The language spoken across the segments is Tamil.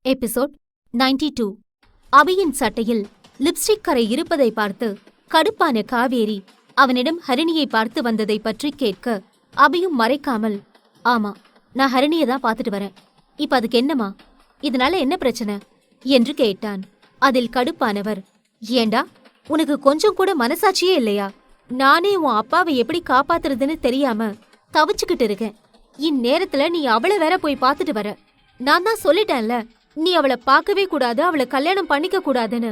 எபிசோட் 92. அபியின் சட்டையில் லிப்ஸ்டிக் கரை இருப்பதை பார்த்து கடுப்பான காவேரி அவனிடம் ஹரிணியை பார்த்து வந்ததை பற்றி கேட்க, அபியும் மறைக்காமல், ஆமா, நான் ஹரிணியை தான் பார்த்துட்டு வரேன், இப்ப அதுக்கு என்னமா, இதனால என்ன பிரச்சனை என்று கேட்டான். அதில் கடுப்பானவர், ஏண்டா உனக்கு கொஞ்சம் கூட மனசாட்சியே இல்லையா? நானே உன் அப்பாவை எப்படி காப்பாத்துறதுன்னு தெரியாம தவிச்சுக்கிட்டு இருக்கேன். இந்நேரத்துல நீ அவளை வேற போய் பார்த்துட்டு வர. நான் தான் சொல்லிட்டேன்ல, நீ அவளை பார்க்கவே கூடாது, அவளை கல்யாணம் பண்ணிக்க கூடாதுன்னு.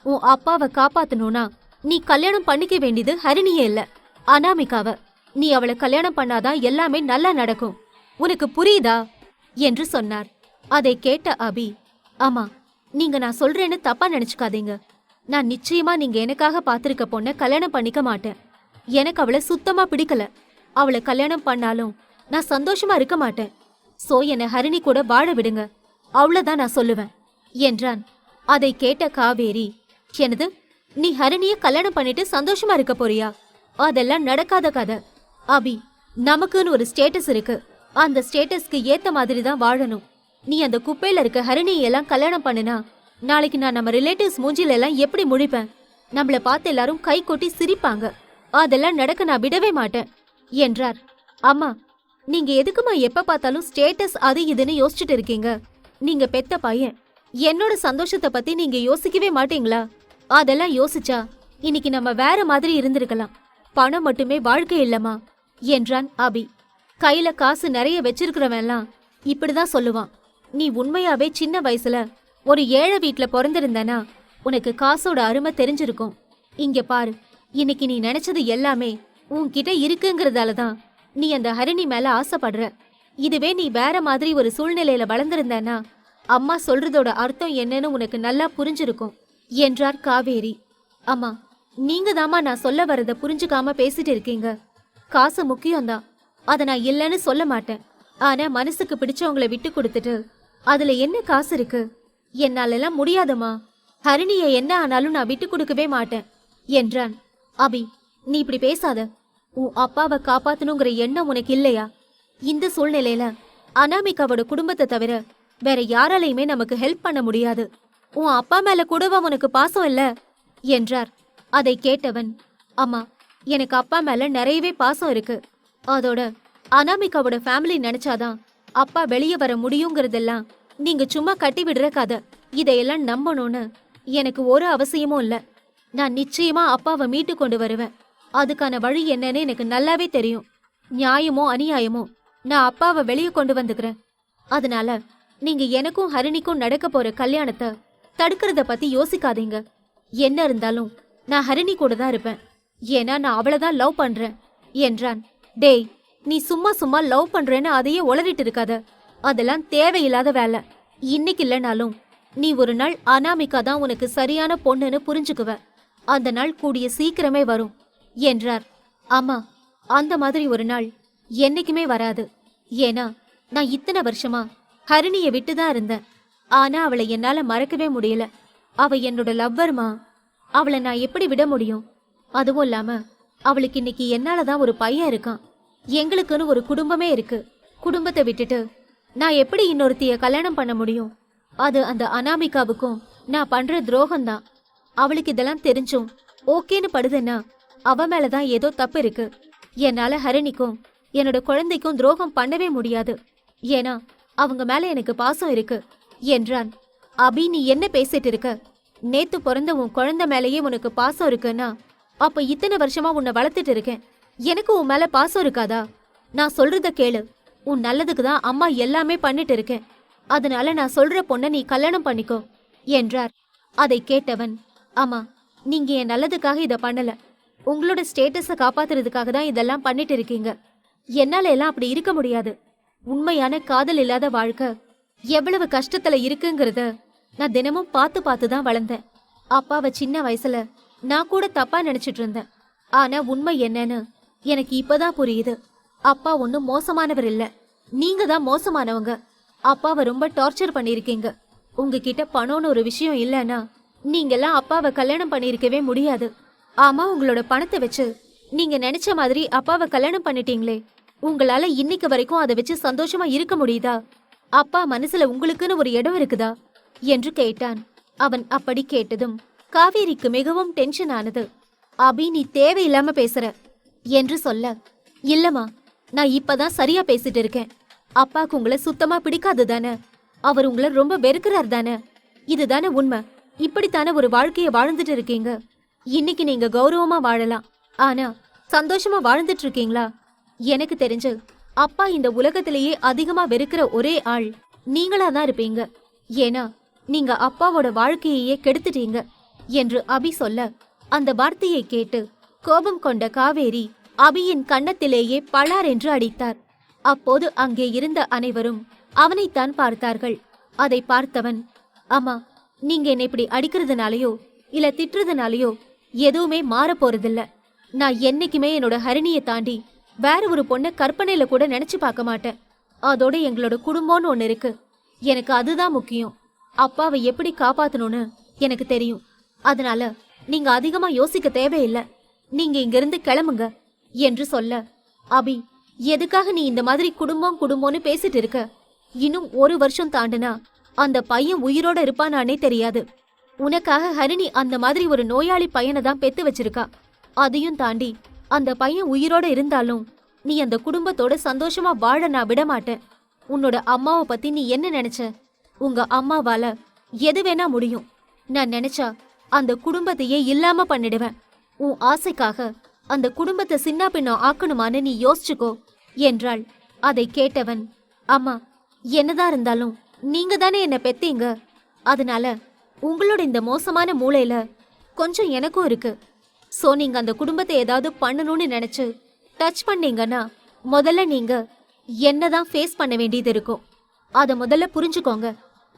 உன் அப்பாவை காப்பாத்தணும்னா நீ கல்யாணம் பண்ணிக்க வேண்டியது ஹரிணியே இல்ல, அனாமிகாவ. நீ அவளை கல்யாணம் பண்ணாதான் எல்லாமே நல்லா நடக்கும். உனக்கு புரியுதா என்று சொன்னார். அதை கேட்ட அபி, ஆமா, நீங்க நான் சொல்றேன்னு தப்பா நினைச்சுக்காதீங்க. நான் நிச்சயமா நீங்க எனக்காக பாத்திருக்க பொண்ண கல்யாணம் பண்ணிக்க மாட்டேன். எனக்கு அவளை சுத்தமா பிடிக்கல. அவளை கல்யாணம் பண்ணாலும் நான் சந்தோஷமா இருக்க மாட்டேன். சோ என்னை ஹரிணி கூட வாழ விடுங்க, அவ்வளவுதான் நான் சொல்லுவேன் என்றான். அதை கேட்ட காவேரி, என்னது, நீ ஹரிணிய கல்யாணம் பண்ணிட்டு சந்தோஷமா இருக்க போறியா? அதெல்லாம் நடக்காத கதை. அபி, நமக்குன்னு ஒரு ஸ்டேட்டஸ் இருக்கு, அந்த ஸ்டேட்டஸ்க்கு ஏத்த மாதிரி தான் வாழணும். நீ அந்த குப்பையில இருக்க ஹரிணியெல்லாம் கல்யாணம் பண்ணுனா நாளைக்கு நான் நம்ம ரிலேட்டிவ்ஸ் மூஞ்சில எல்லாம் எப்படி முழிப்பேன்? நம்மள பார்த்து எல்லாரும் கை கொட்டி சிரிப்பாங்க. அதெல்லாம் நடக்க நான் விடவே மாட்டேன் என்றார். அம்மா, நீங்க எதுக்குமா எப்ப பார்த்தாலும் ஸ்டேட்டஸ் அது இதுன்னு யோசிச்சுட்டு இருக்கீங்க? நீங்க பெத்த பையன், என்னோட சந்தோஷத்தை பத்தி நீங்க யோசிக்கவே மாட்டீங்களா? அதெல்லாம் யோசிச்சா இன்னைக்கு நம்ம வேற மாதிரி இருந்திருக்கலாம். பணம் மட்டுமே வாழ்க்கை இல்லம்மா என்றான் அபி. கையில காசு நிறைய வச்சிருக்கிறவன்லாம் இப்படிதான் சொல்லுவான். நீ உண்மையாவே சின்ன வயசுல ஒரு ஏழை வீட்டுல பிறந்திருந்தனா உனக்கு காசோட அருமை தெரிஞ்சிருக்கும். இங்க பாரு, இன்னைக்கு நீ நினைச்சது எல்லாமே உன்கிட்ட இருக்குங்கிறதாலதான் நீ அந்த ஹரிணி மேல ஆசைப்படுற. இதுவே நீ வேற மாதிரி ஒரு சூழ்நிலையில வளர்ந்திருந்தனா அம்மா சொல்றதோட அர்த்தம் என்னன்னு உனக்கு நல்லா புரிஞ்சிருக்கும் என்றார் காவேரி. அம்மா, நீங்க தாமா நான் சொல்ல வரத புரிஞ்சுக்காம பேசிட்டு இருக்கீங்க. காசு முக்கியம்தான், அதை நான் இல்லைன்னு சொல்ல மாட்டேன். ஆனா மனசுக்கு பிடிச்சவங்களை விட்டு கொடுத்துட்டு அதுல என்ன காசு இருக்கு? என்னாலெல்லாம் முடியாதம்மா. ஹரிணியை என்ன ஆனாலும் நான் விட்டு கொடுக்கவே மாட்டேன் என்றான். அபி, நீ இப்படி பேசாத. உன் அப்பாவை காப்பாத்தணுங்கிற எண்ணம் உனக்கு இல்லையா? இந்த சூழ்நிலையில அனாமிகாவோட குடும்பத்தை தவிர வேற யாராலையுமே நமக்கு ஹெல்ப் பண்ண முடியாது. உன் அப்பா மேல கூடவா உனக்கு பாசம் இல்ல என்றார். அதை கேட்டவன், அம்மா, எனக்கு அப்பா மேல நிறையவே பாசம் இருக்கு. அதோட அனாமிகாவோட ஃபேமிலி நினைச்சாதான் அப்பா வெளியே வர முடியுங்கிறதெல்லாம் நீங்க சும்மா கட்டி விடுற கதை. இதையெல்லாம் நம்பணும்னு எனக்கு ஒரு அவசியமும் இல்ல. நான் நிச்சயமா அப்பாவை மீட்டு கொண்டு வருவேன். அதுக்கான வழி என்னன்னு எனக்கு நல்லாவே தெரியும். நியாயமோ அநியாயமோ நான் அப்பாவை வெளியே கொண்டு வந்துக்கிறேன். அதனால நீங்க எனக்கும் ஹரிணிக்கும் நடக்க போற கல்யாணத்தை தடுக்கிறத பத்தி யோசிக்காதீங்க. என்ன இருந்தாலும் நான் ஹரிணி கூட தான் இருப்பேன். ஏன்னா நான் அவளைதான் லவ் பண்றேன் என்றான். டேய், நீ சும்மா சும்மா லவ் பண்றேன்னு அதையே உளறிட்டு இருக்காத. அதெல்லாம் தேவையில்லாத வேலை. இன்னைக்கு இல்லைனாலும் நீ ஒரு நாள் அனாமிகா தான் உனக்கு சரியான பொண்ணுன்னு புரிஞ்சுக்குவ. அந்த நாள் கூடிய சீக்கிரமே வரும் என்றார். ஆமா, அந்த மாதிரி ஒரு நாள் என்னைக்குமே வராது. ஏன்னா நான் இத்தனை வருஷமா ஹரிணியை விட்டுதான் இருந்தேன். ஆனா அவளை என்னால மறக்கவே முடியல. அவ என்னோட லவ்வர்மா. அவளை நான் எப்படி விட முடியும்? அதுவும் இல்லாம அவளுக்கு இன்னைக்கு என்னாலதான் ஒரு பையன் இருக்கான். எங்களுக்குன்னு ஒரு குடும்பமே இருக்கு. குடும்பத்தை விட்டுட்டு நான் எப்படி இன்னொருத்திய கல்யாணம் பண்ண முடியும்? அது அந்த அனாமிகாவுக்கும் நான் பண்ற துரோகம்தான். அவளுக்கு இதெல்லாம் தெரிஞ்சும் ஓகேன்னு படுதுன்னா அவ மேலதான் ஏதோ தப்பு இருக்கு. என்னால ஹரிணிக்கும் என்னோட குழந்தைக்கும் துரோகம் பண்ணவே முடியாது. ஏன்னா அவங்க மேல எனக்கு பாசம் இருக்கு என்றான். அபி, நீ என்ன பேசிட்டு இருக்க? நேத்து பிறந்த உன் குழந்தை மேலேயே உனக்கு பாசம் இருக்குன்னா அப்ப இத்தனை வருஷமா உன்னை வளர்த்துட்டு இருக்கேன். எனக்கு உன் மேல பாசம் இருக்காதா? நான் சொல்றத கேளு. உன் நல்லதுக்கு தான் அம்மா எல்லாமே பண்ணிட்டு இருக்கேன். அதனால நான் சொல்ற பொண்ணை நீ கல்யாணம் பண்ணிக்கோ என்றார். அதை கேட்டவன், ஆமா, நீங்க என் நல்லதுக்காக இதை பண்ணல. உங்களோட ஸ்டேட்டஸை காப்பாத்துறதுக்காக தான் இதெல்லாம் பண்ணிட்டு இருக்கீங்க. என்னால எல்லாம் அப்படி இருக்க முடியாது. உண்மையான காதல் இல்லாத வாழ்க்கை எவ்வளவு கஷ்டத்துல இருக்குங்கிறத நான் தினமும் பார்த்து பார்த்து தான் வளர்ந்தேன். அப்பாவை சின்ன வயசுல நான் கூட தப்பா நினைச்சிட்டு இருந்தேன். ஆனா உண்மை என்னன்னு எனக்கு இப்பதான் புரியுது. அப்பா ஒன்னும் மோசமானவர் இல்ல, நீங்க தான் மோசமானவங்க. அப்பாவை ரொம்ப டார்ச்சர் பண்ணிருக்கீங்க. உங்ககிட்ட பணம்னு ஒரு விஷயம் இல்லைன்னா நீங்கெல்லாம் அப்பாவை கல்யாணம் பண்ணிருக்கவே முடியாது. ஆமா, உங்களோட பணத்தை வச்சு நீங்க நினைச்ச மாதிரி அப்பாவை கல்யாணம் பண்ணிட்டீங்களே, உங்களால இன்னைக்கு வரைக்கும் அதை வச்சு சந்தோஷமா இருக்க முடியுதா? அப்பா மனசுல உங்களுக்குன்னு ஒரு இடம் இருக்குதா? என்று கேட்டான். அவன் அப்படி கேட்டதும் காவேரிக்கு மிகவும் டென்ஷன் ஆனது. அபி, நீ தேவையில்லாம பேசுற என்று சொல்ல, இல்லம்மா, நான் இப்பதான் சரியா பேசிட்டு இருக்கேன். அப்பாக்கு உங்களை சுத்தமா பிடிக்காது தானே? அவர் உங்களை ரொம்ப வெறுக்கிறார் தானே? இதுதானே உண்மை. இப்படித்தானே ஒரு வாழ்க்கைய வாழ்ந்துட்டு இருக்கீங்க. இன்னைக்கு நீங்க கௌரவமா வாழலாம், ஆனா சந்தோஷமா வாழ்ந்துட்டு இருக்கீங்களா? எனக்கு தெரிஞ்சு அப்பா இந்த உலகத்திலேயே அதிகமா வெறுக்கிற ஒரே ஆள் நீங்களா தான் இருப்பீங்க. ஏன்னா நீங்க அப்பாவோட வாழ்க்கையையே கெடுத்துட்டீங்க என்று அபி சொல்ல, அந்த வார்த்தையை கேட்டு கோபம் கொண்ட காவேரி அபியின் கன்னத்திலேயே பளார் என்று அடித்தார். அப்போது அங்கே இருந்த அனைவரும் அவனைத்தான் பார்த்தார்கள். அதை பார்த்தவன், அம்மா, நீங்க என்னை இப்படி அடிக்கிறதுனாலயோ இல்ல திட்டுறதுனாலயோ எதுவுமே மாற போறதில்ல. நான் என்னைக்குமே என்னோட ஹரிணியை தாண்டி வேற ஒரு பொண்ணை கற்பனையில கூட நினைச்சு பார்க்க மாட்டேன். அதோட எங்களோட குடும்பம்னு ஒண்ணு இருக்கு. எனக்கு அதுதான் முக்கியம். அப்பாவை எப்படி காப்பாத்தணும்னு எனக்கு தெரியும். அதனால நீங்க அதிகமா யோசிக்க தேவையில்லை. நீங்க இங்கிருந்து கிளம்புங்க என்று சொல்ல, அபி, எதுக்காக நீ இந்த மாதிரி குடும்பம் குடும்பம்னு பேசிட்டு இருக்க? இன்னும் ஒரு வருஷம் தாண்டுனா அந்த பையன் உயிரோட இருப்பானானே தெரியாது. உனக்காக ஹரிணி அந்த மாதிரி ஒரு நோயாளி பையனை தான் பெத்து வச்சிருக்கா. அதையும் தாண்டி அந்த பையன் உயிரோட இருந்தாலும் நீ அந்த குடும்பத்தோட சந்தோஷமா வாழ நான் விட மாட்டேன். உன்னோட அம்மாவை பத்தி நீ என்ன நினைச்ச? உங்க அம்மாவால எது வேணா முடியும். நான் நினைச்சா அந்த குடும்பத்தையே இல்லாம பண்ணிடுவேன். உன் ஆசைக்காக அந்த குடும்பத்தை சின்ன பின்னம் ஆக்கணுமான்னு நீ யோசிச்சுக்கோ என்றாள். அதை கேட்டவன், அம்மா, என்னதான் இருந்தாலும் நீங்க தானே என்ன பெத்தீங்க. அதனால உங்களோட இந்த மோசமான மூளையில கொஞ்சம் எனக்கும் இருக்கு. சோ நீங்க அந்த குடும்பத்தை ஏதாவது பண்ணணும்னு நினைச்சு டச் பண்ணீங்கன்னா முதல்ல நீங்க என்னதான் ஃபேஸ் பண்ண வேண்டியது இருக்கும். அதை முதல்ல புரிஞ்சுக்கோங்க.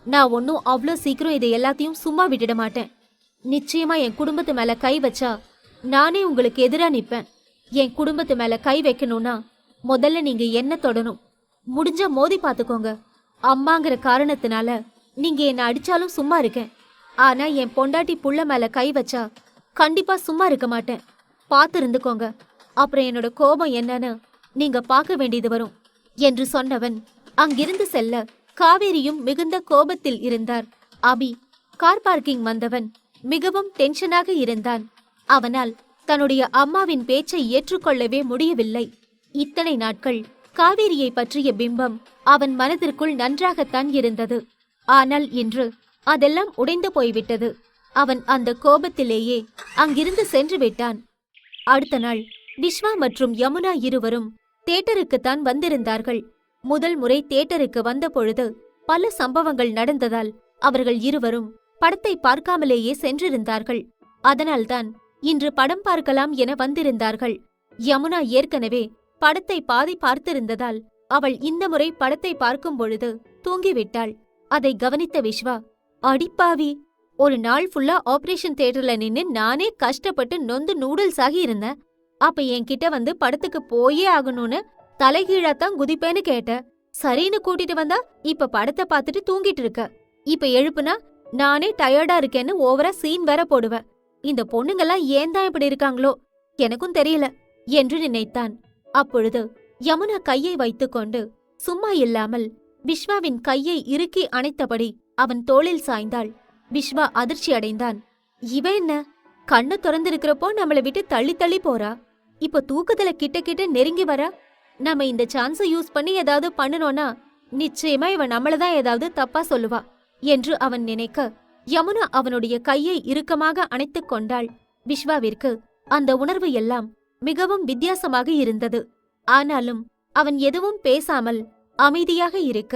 நான் ஒன்னும் அவ்வளோ சீக்கிரம் இதை எல்லாத்தையும் சும்மா விட்டுட மாட்டேன். நிச்சயமா என் குடும்பத்து மேல கை வச்சா நானே உங்களுக்கு எதிரா நிப்பேன். என் குடும்பத்து மேல கை வைக்கணும்னா முதல்ல நீங்க என்ன தொடணும். முடிஞ்சா மோதி பாத்துக்கோங்க. அம்மாங்கிற காரணத்தினால நீங்க என்ன அடிச்சாலும் சும்மா இருக்கேன். ஆனா என் பொண்டாட்டி புள்ள மேல கை வச்சா கண்டிப்பா சும்மா இருக்க மாட்டேன். பார்த்து இருந்துக்கோங்க. அப்புறம் என்னோட கோபம் என்னன்னு நீங்க பார்க்க வேண்டியது வரும் என்று சொன்னவன் அங்கிருந்து செல்ல, காவேரியும் மிகுந்த கோபத்தில் இருந்தார். அபி கார் பார்க்கிங் வந்தவன் மிகவும் டென்ஷனாக இருந்தான். அவனால் தன்னுடைய அம்மாவின் பேச்சை ஏற்றுக்கொள்ளவே முடியவில்லை. இத்தனை நாட்கள் காவேரியை பற்றிய பிம்பம் அவன் மனதிற்குள் நன்றாகத்தான் இருந்தது. ஆனால் இன்று அதெல்லாம் உடைந்து போய்விட்டது. அவன் அந்த கோபத்திலேயே அங்கிருந்து சென்று விட்டான். அடுத்த நாள் விஸ்வா மற்றும் யமுனா இருவரும் தியேட்டருக்குத்தான் வந்திருந்தார்கள். முதல் முறை தியேட்டருக்கு வந்த பொழுது பல சம்பவங்கள் நடந்ததால் அவர்கள் இருவரும் படத்தை பார்க்காமலேயே சென்றிருந்தார்கள். அதனால்தான் இன்று படம் பார்க்கலாம் என வந்திருந்தார்கள். யமுனா ஏற்கனவே படத்தை பாதி பார்த்திருந்ததால் அவள் இந்த முறை படத்தை பார்க்கும் பொழுது தூங்கிவிட்டாள். அதை கவனித்த விஸ்வா, அடிப்பாவி, ஒரு நாள் ஃபுல்லா ஆபரேஷன் தியேட்டர்ல நின்னு நானே கஷ்டப்பட்டு நொந்து நூடுல்ஸ் ஆகி இருந்தேன். அப்ப என்கிட்ட வந்து படத்துக்கு போயே ஆகணும்னு தலைகீழாத்தான் குதிப்பேன்னு கேட்ட. சரின்னு கூட்டிட்டு வந்தா இப்ப படத்தை பார்த்துட்டு தூங்கிட்டு இருக்க. இப்ப எழுப்புனா நானே டயர்டா இருக்கேன்னு ஓவரா சீன் வேற போடுவேன். இந்த பொண்ணுங்கெல்லாம் ஏன் தான் இப்படி இருக்காங்களோ எனக்கும் தெரியல என்று நினைத்தான். அப்பொழுது யமுனா கையை வைத்துக்கொண்டு சும்மா இல்லாமல் விஸ்வாவின் கையை இறுக்கி அணைத்தபடி அவன் தோளில் சாய்ந்தாள். விஸ்வா அதிர்ச்சி அடைந்தான். இவ என்ன கண்ணு திறந்திருக்கிறப்போ நம்மளை விட்டு தள்ளி தள்ளி போறா, இப்ப தூக்கத்துல கிட்ட கிட்ட நெருங்கி வரா. நம்ம இந்த சான்ஸை யூஸ் பண்ணி ஏதாவது பண்ணனோம்னா நிச்சயமா இவன் நம்மளதான் ஏதாவது தப்பா சொல்லுவா என்று அவன் நினைக்க, யமுனா அவனுடைய கையை இறுக்கமாக அணைத்துக் கொண்டாள். விஸ்வாவிற்கு அந்த உணர்வு எல்லாம் மிகவும் வித்தியாசமாக இருந்தது. ஆனாலும் அவன் எதுவும் பேசாமல் அமைதியாக இருக்க,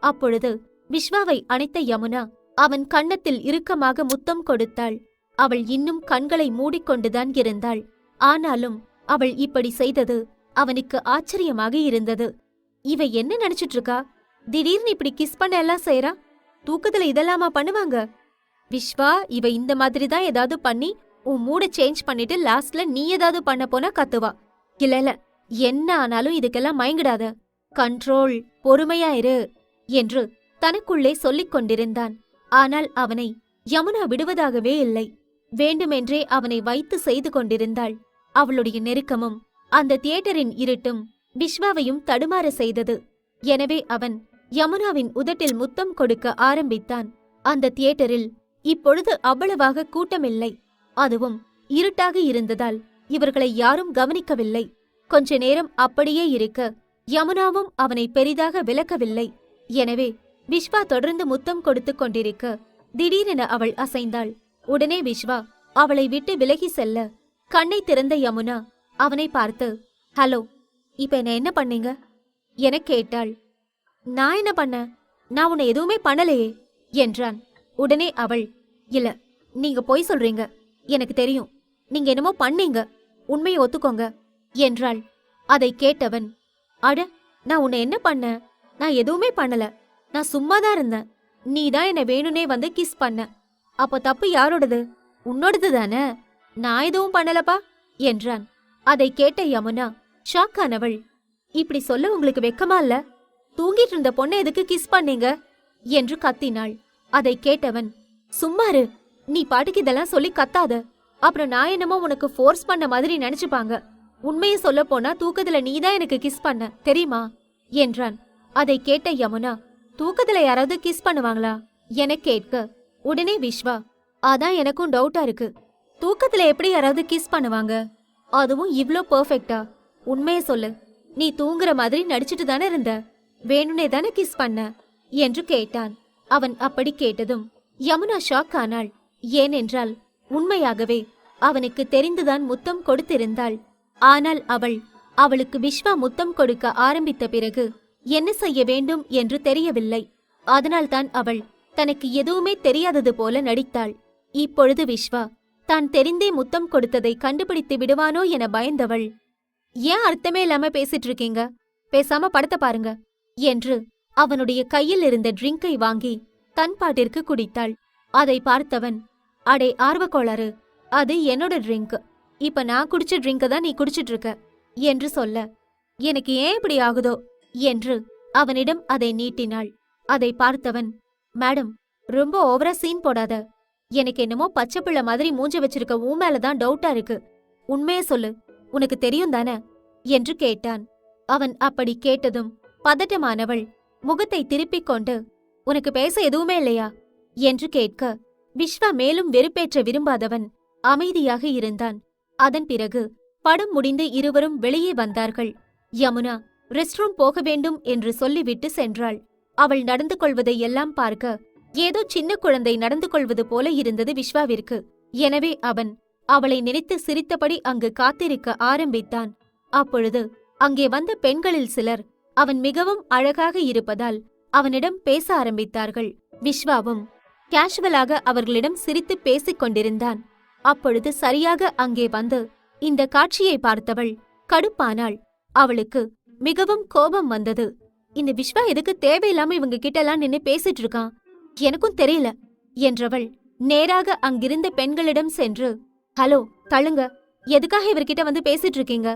அப்பொழுது விஸ்வாவை அணைத்த யமுனா அவன் கன்னத்தில் இறுக்கமாக முத்தம் கொடுத்தாள். அவள் இன்னும் கண்களை மூடிக்கொண்டுதான் இருந்தாள். ஆனாலும் அவள் இப்படி செய்தது அவனுக்கு ஆச்சரியமாக இருந்தது. இவ என்ன நினைச்சிட்டு இருக்கா? திடீர்னு இப்படி கிஸ் பண்ண எல்லாம் செய்யறா. தூக்கத்துல இதெல்லாமா பண்ணுவாங்க? விஸ்வா, இவ இந்த மாதிரி தான் ஏதாவது பண்ணி உன் மூட சேஞ்ச் பண்ணிட்டு லாஸ்ட்ல நீ ஏதாவது பண்ண போனா கத்துவா. இல்ல, என்ன ஆனாலும் இதுக்கெல்லாம் மயங்கிடாத, கண்ட்ரோல், பொறுமையாயிரு என்று தனக்குள்ளே சொல்லிக் கொண்டிருந்தான். ஆனால் அவனை யமுனா விடுவதாகவே இல்லை. வேண்டுமென்றே அவனை வைத்து செய்து கொண்டிருந்தாள். அவளுடைய நெருக்கமும் அந்த தியேட்டரின் இருட்டும் விஸ்வாவையும் தடுமாற செய்தது. எனவே அவன் யமுனாவின் உதட்டில் முத்தம் கொடுக்க ஆரம்பித்தான். அந்த தியேட்டரில் இப்பொழுது அவ்வளவாக கூட்டமில்லை. அதுவும் இருட்டாக இருந்ததால் இவர்களை யாரும் கவனிக்கவில்லை. கொஞ்ச நேரம் அப்படியே இருக்க யமுனாவும் அவனை பெரிதாக விலக்கவில்லை. எனவே விஸ்வா தொடர்ந்து முத்தம் கொடுத்து கொண்டிருக்க திடீரென அவள் அசைந்தாள். உடனே விஸ்வா அவளை விட்டு விலகி செல்ல கண்ணை திறந்த யமுனா அவனை பார்த்து, ஹலோ, இப்ப என்ன பண்ணீங்க என கேட்டாள். நான் என்ன பண்ண? நான் உன்னை எதுவுமே பண்ணலையே என்றான். உடனே அவள், இல்ல, நீங்க பொய் சொல்றீங்க, எனக்கு தெரியும், நீங்க என்னமோ பண்ணீங்க, உண்மையை ஒத்துக்கோங்க என்றாள். அதை கேட்டவன், அட, நான் உன்னை என்ன பண்ண? நான் எதுவுமே பண்ணல, நான் சும்மாதான் இருந்தேன். நீதான் என்ன வேணும்னே வந்து கிஸ் பண்ண. அப்ப தப்பு யாரோடது? உன்னோடது தானே. நான் எதுவும் பண்ணலப்பா என்றான். அதை கேட்ட யமுனா ஷாக்கானவள், இப்படி சொல்ல உங்களுக்கு வெக்கமா இல்ல? தூங்கிட்டு இருந்த பொண்ணை எதுக்கு கிஸ் பண்ணீங்க என்று கத்தினாள். அதை கேட்டவன், சும்மாரு, நீ பாட்டுக்கு இதெல்லாம் சொல்லி கத்தாத, அப்புறம் நான் என்னமோ உனக்கு ஃபோர்ஸ் பண்ண மாதிரி நினைச்சுப்பாங்க. உண்மையை சொல்ல போனா தூக்கத்துல நீதான் எனக்கு கிஸ் பண்ண, தெரியுமா என்றான். அதை கேட்ட யமுனா, தூக்கத்துல யாராவது கிஸ் பண்ணுவாங்களா என கேட்க உடனே விஸ்வா, அதான் எனக்கும் டவுட்டா இருக்கு. தூக்கத்துல எப்படி யாராவது கிஸ் பண்ணுவாங்க? அதுவும் இவ்ளோ பெர்ஃபெக்ட்டா? உண்மையை சொல்லு, நீ தூங்குற மாதிரி நடிச்சிட்டு தானே இருந்த, வேணுனே தானே கிஸ் பண்ண என்று கேட்டான். அவன் அப்படி கேட்டதும் யமுனா ஷாக் ஆனாள். ஏனென்றால் உண்மையாகவே அவனுக்கு தெரிந்துதான் முத்தம் கொடுத்திருந்தாள். ஆனால் அவளுக்கு விஸ்வா முத்தம் கொடுக்க ஆரம்பித்த பிறகு என்ன செய்ய வேண்டும் என்று தெரியவில்லை. அதனால்தான் அவள் தனக்கு எதுவுமே தெரியாதது போல நடித்தாள். இப்பொழுது விஸ்வா தான் தெரிந்தே முத்தம் கொடுத்ததை கண்டுபிடித்து விடுவானோ என பயந்தவள், ஏன் அர்த்தமே இல்லாம பேசிட்டு இருக்கீங்க, பேசாம படத்தை பாருங்க என்று அவனுடைய கையில் இருந்த ட்ரிங்கை வாங்கி தன் பாட்டிற்கு குடித்தாள். அதை பார்த்தவன், அடே ஆர்வக்கோளாறு, அது என்னோட ட்ரிங்க், இப்ப நான் குடிச்ச ட்ரிங்க தான் நீ குடிச்சிட்டு இருக்க என்று சொல்ல, எனக்கு ஏன் இப்படி ஆகுதோ என்று அவனிடம் அதை நீட்டினாள். அதை பார்த்தவன், மேடம், ரொம்ப ஓவரா சீன் போடாத, எனக்கு என்னமோ பச்சை பிள்ளை மாதிரி மூஞ்ச வச்சிருக்க உன் மேலதான் டவுட்டா இருக்கு, உண்மையே சொல்லு, உனக்கு தெரியும் தானே என்று கேட்டான். அவன் அப்படி கேட்டதும் பதட்டமானவள் முகத்தை திருப்பிக் கொண்டு, உனக்கு பேச எதுவுமே இல்லையா என்று கேட்க விஸ்வா மேலும் வெறுப்பேற்ற விரும்பாதவன் அமைதியாக இருந்தான். அதன் பிறகு படம் முடிந்து இருவரும் வெளியே வந்தார்கள். யமுனா ரெஸ்ட் ரூம் போக வேண்டும் என்று சொல்லிவிட்டு சென்றாள். அவள் நடந்து கொள்வதை எல்லாம் பார்க்க ஏதோ சின்ன குழந்தை நடந்து கொள்வது போல இருந்தது விஸ்வாவிற்கு. எனவே அவன் அவளை நினைத்து சிரித்தபடி அங்கு காத்திருக்க ஆரம்பித்தான். அப்பொழுது அங்கே வந்த பெண்களில் சிலர் அவன் மிகவும் அழகாக இருப்பதால் அவனிடம் பேச ஆரம்பித்தார்கள். விஸ்வாவும் கேஷுவலாக அவர்களிடம் சிரித்து பேசிக் கொண்டிருந்தான். அப்பொழுது சரியாக அங்கே வந்து இந்த காட்சியை பார்த்தவள் கடுப்பானாள். அவளுக்கு மிகவும் கோபம் வந்தது. இந்த விஸ்வா எதுக்கு தேவையில்லாம இவங்க கிட்டலாம் நின்னு பேசிட்டு இருக்கான், எனக்கும் தெரியல என்றவள் நேராக அங்கிருந்த பெண்களிடம் சென்று, ஹலோ, தள்ளுங்க, எதுக்காக இவர்கிட்ட வந்து பேசிட்டு இருக்கீங்க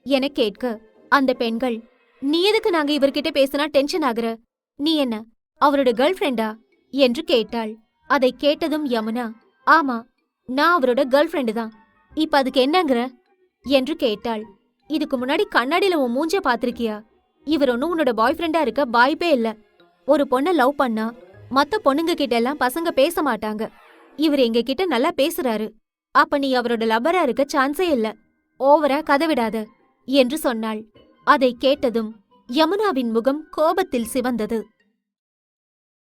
என கேட்க அந்த பெண்கள், நீ எதுக்கு நாங்க இவர்கிட்ட பேசினா டென்ஷன் ஆகுற, நீ என்ன அவரோட கேர்ள் ஃப்ரெண்டா என்று கேட்டாள். அதை கேட்டதும் யமுனா, ஆமா, நான் அவரோட கேர்ள் ஃப்ரெண்டு தான், இப்ப அதுக்கு என்னங்கிற என்று கேட்டாள். இதுக்கு முன்னாடி கண்ணாடியில உன் மூஞ்ச பாத்திருக்கியா? இவர் ஒன்னும் உன்னோட பாய் ஃப்ரெண்டா இருக்க வாய்ப்பே இல்ல. ஒரு பொண்ண லவ் பண்ணா மத்த பொண்ணுங்க கிட்ட எல்லாம் பசங்க பேச மாட்டாங்க. இவர் எங்க கிட்ட நல்லா பேசுறாரு, அப்ப நீ அவரோட லவ்வரா இருக்க சான்ஸே இல்ல, ஓவரா கதவிடாத என்று சொன்னாள். அதை கேட்டதும் யமுனாவின் முகம் கோபத்தில் சிவந்தது.